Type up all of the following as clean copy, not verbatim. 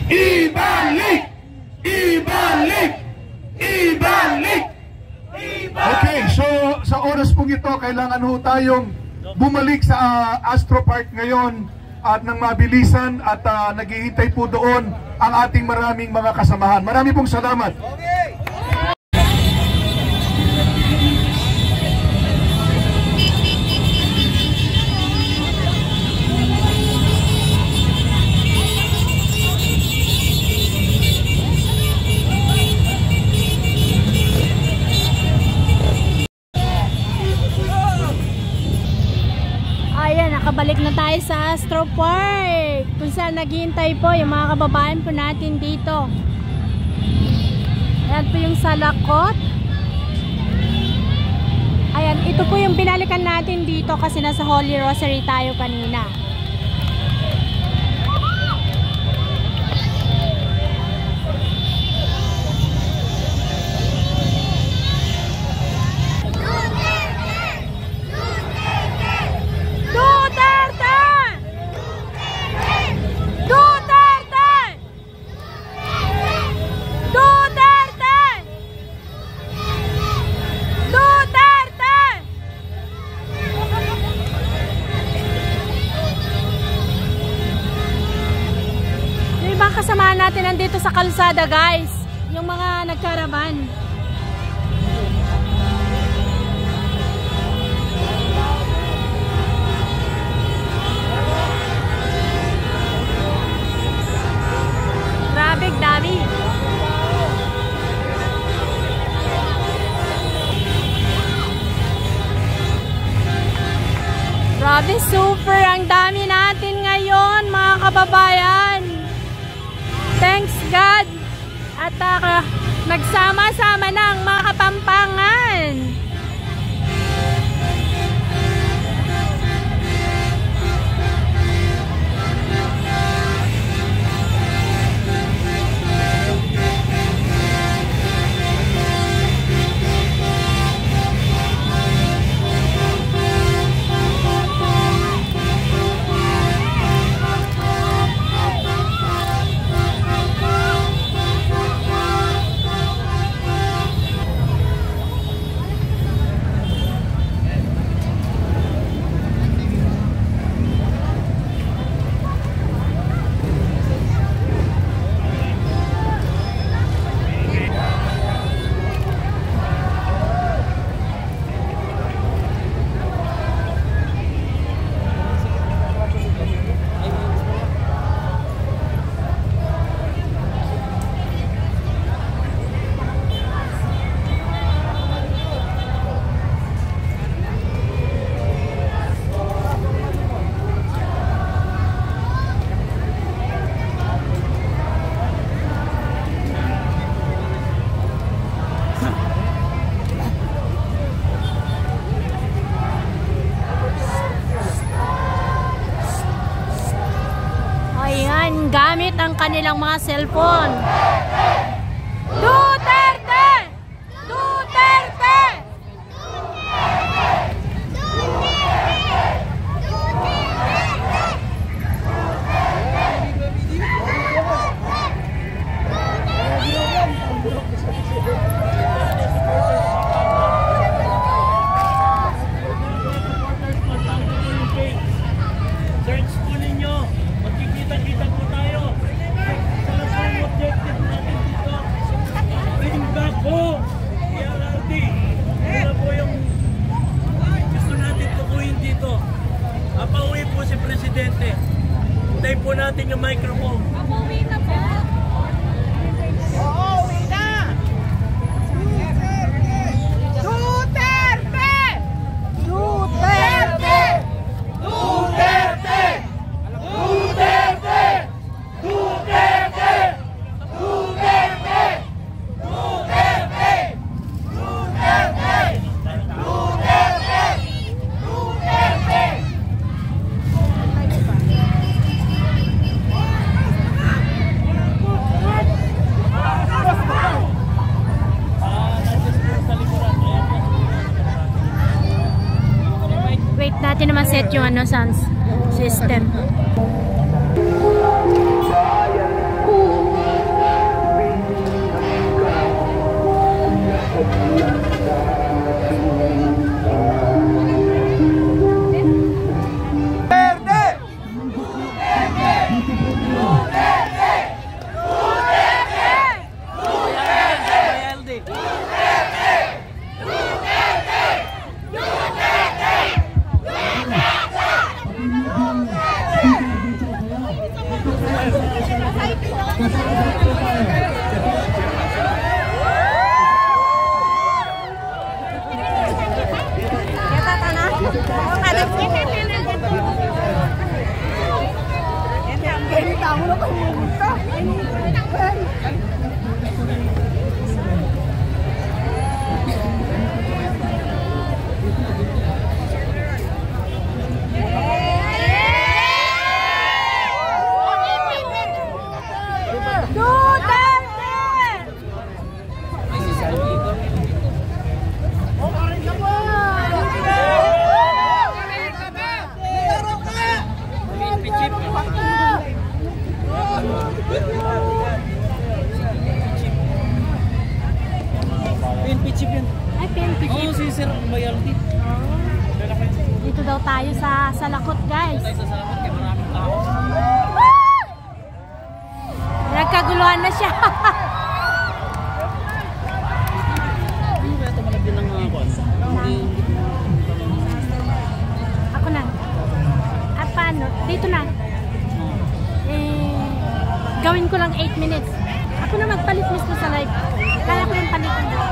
Ibalik! Ibalik! Ibalik! Okay, so sa oras pong ito, kailangan ho tayong bumalik sa Astro Park ngayon at nang mabilisan at naghihintay po doon ang ating maraming mga kasamahan. Marami pong salamat. Nakabalik na tayo sa Astro Park kung saan naghihintay po yung mga kababayan po natin dito. Ayan po yung salakot. Ayan, ito po yung binalikan natin dito kasi nasa Holy Rosary tayo kanina. Kasamahan natin nandito sa kalsada, guys, yung mga nagkaraban. Grabe, dami. Grabe, super ang dami natin ngayon, mga kababayan. Thanks God at nagsama-sama na ang mga Kapampangan. Gamit ang kanilang mga cellphone. Duterte! Duterte! Search po ninyo. Magkikita-kita po tayo. Objective natin dito. Bring back home. PRRD. Ano po yung gusto natin tukuyin dito. Papauwi po si Presidente. Hintayin po natin yung microphone. Papauwi na po. Oo, uwi na! Duterte! Duterte! Duterte! Duterte! Duterte! Duterte! Duterte! Duterte! Duterte! Duterte! Wait natin naman set yung sound system. Bayan ko sir, Bayaldi. Dito daw tayo sa Salakot, guys. Tayo sa salamat kay maraming tao. Nagkaguluhan na siya. Hindi ba ito malagyan ng mga kwan? Ako na. At paano? Dito na. Gawin ko lang 8 minutes. Ako na magpalit mismo sa live. Kaya ko yung palitan na.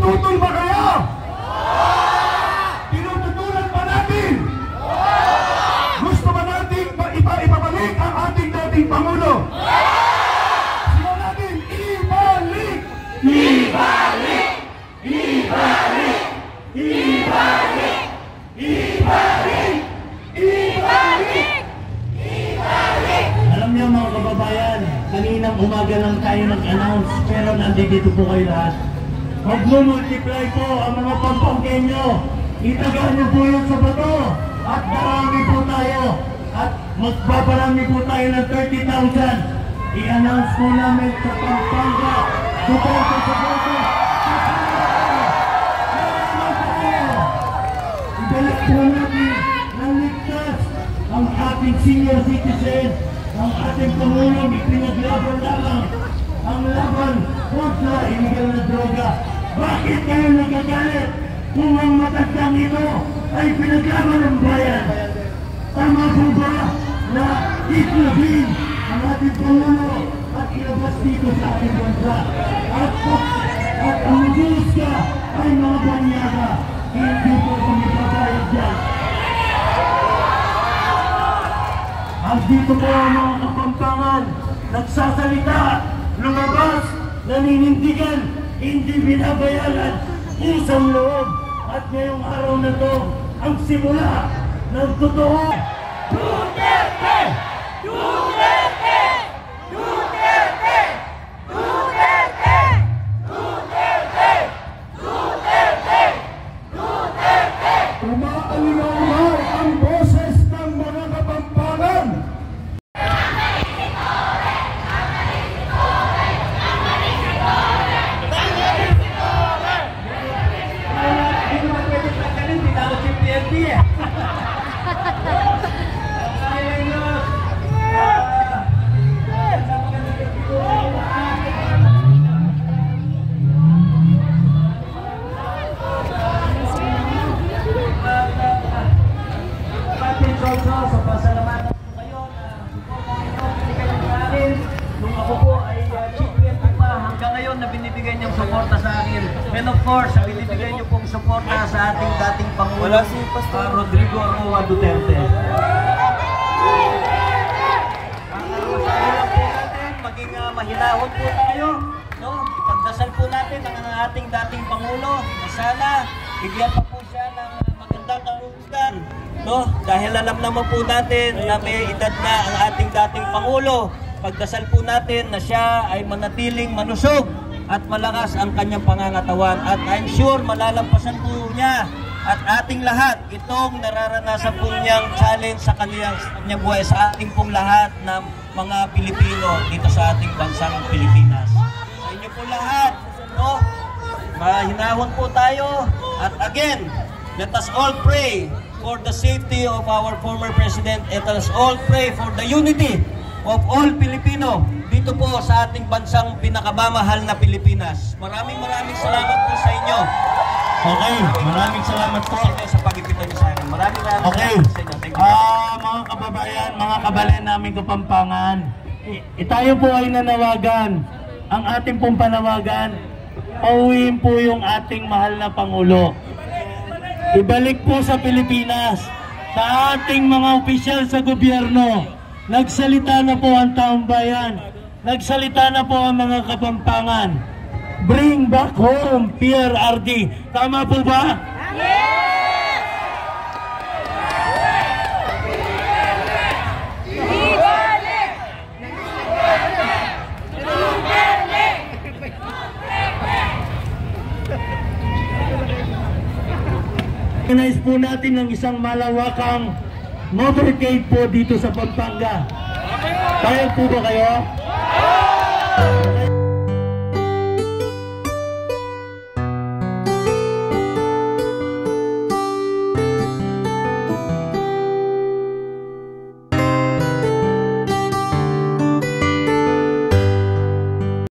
Tutol ba kayo? Tinututulan ba natin? Gusto ba natin ipabalik ang ating dating Pangulo? Sino natin? Ibalik! Ibalik! Ibalik! Ibalik! Ibalik! Ibalik! Ibalik! Alam niyo mga kababayan, kaninang umaga lang tayo nag-announce, pero nandito po kayo lahat. Mag-multiply po ang mga Pampangkenyo. Itagaan niyo po yun sa bato. At marami po tayo. At magpaparami po tayo ng 30,000. I-announce po namin sa Pampanga. Suporta sa boto. Ibalik po natin ng ligtas ang ating senior citizen, ang ating Pangulong ipinaglaban lamang ang laban kontra illegal na droga. Bakit kayo nagagalit kung ang matandang ito ay pinaglaban ng bayan? Tama po ba na itlabin ang ating Pangulo at ilabas dito sa ating bansa? At ang Diyos ay mga banyaga, hindi po kami babayad dyan. At dito po ang mga Kapampangan nagsasalita, lumabas, naninindigan, hindi binabayaran, isang loob. At ngayong araw na to, ang simula ng totoo. Duterte! Duterte! Duterte! Duterte! Duterte! Duterte! Duterte! Umaalingay ang boses ng mga Kapampangan. Sa pasalamatan po kayo na binibigay sa akin nung ako po ay chief whip pa hanggang ngayon na binibigay niyong suporta sa akin. And of course, binibigay niyo pong suporta sa ating dating Pangulo, Rodrigo Roa Duterte. Maging mahinahon po tayo, no? Ipagdasal po natin ang ating dating Pangulo na sana bigyan pa po siya ng magandang kalusugan, no? Dahil alam naman po natin na may edad na ang ating dating Pangulo. Pagdasal po natin na siya ay manatiling manusog at malakas ang kanyang pangangatawan. At I'm sure malalampasan po niya at ating lahat itong nararanasan po niyang challenge sa kanyang buhay, sa ating pong lahat ng mga Pilipino dito sa ating bansang Pilipinas. Sa inyo po lahat, no? Mahinahon po tayo at again, Let us all pray for the safety of our former president. Let us all pray for the unity of all Filipino dito po sa ating bansang pinakamamahal na Pilipinas. Maraming salamat po sa inyo. Okay, maraming salamat po sa pag-ipito niyo sa akin. Maraming okay. Salamat sa inyo. Thank you. Mga kababayan, mga kabalen namin Kapampangan, tayo po ay nanawagan. Ang ating pong panawagan, pauwiin po yung ating mahal na Pangulo. Ibalik po sa Pilipinas, sa ating mga opisyal sa gobyerno. Nagsalita na po ang taong bayan. Nagsalita na po ang mga Kapampangan. Bring back home PRRD. Tama po ba? Organize po natin ng isang malawakang motorcade po dito sa Pampanga. Kaya po ba kayo?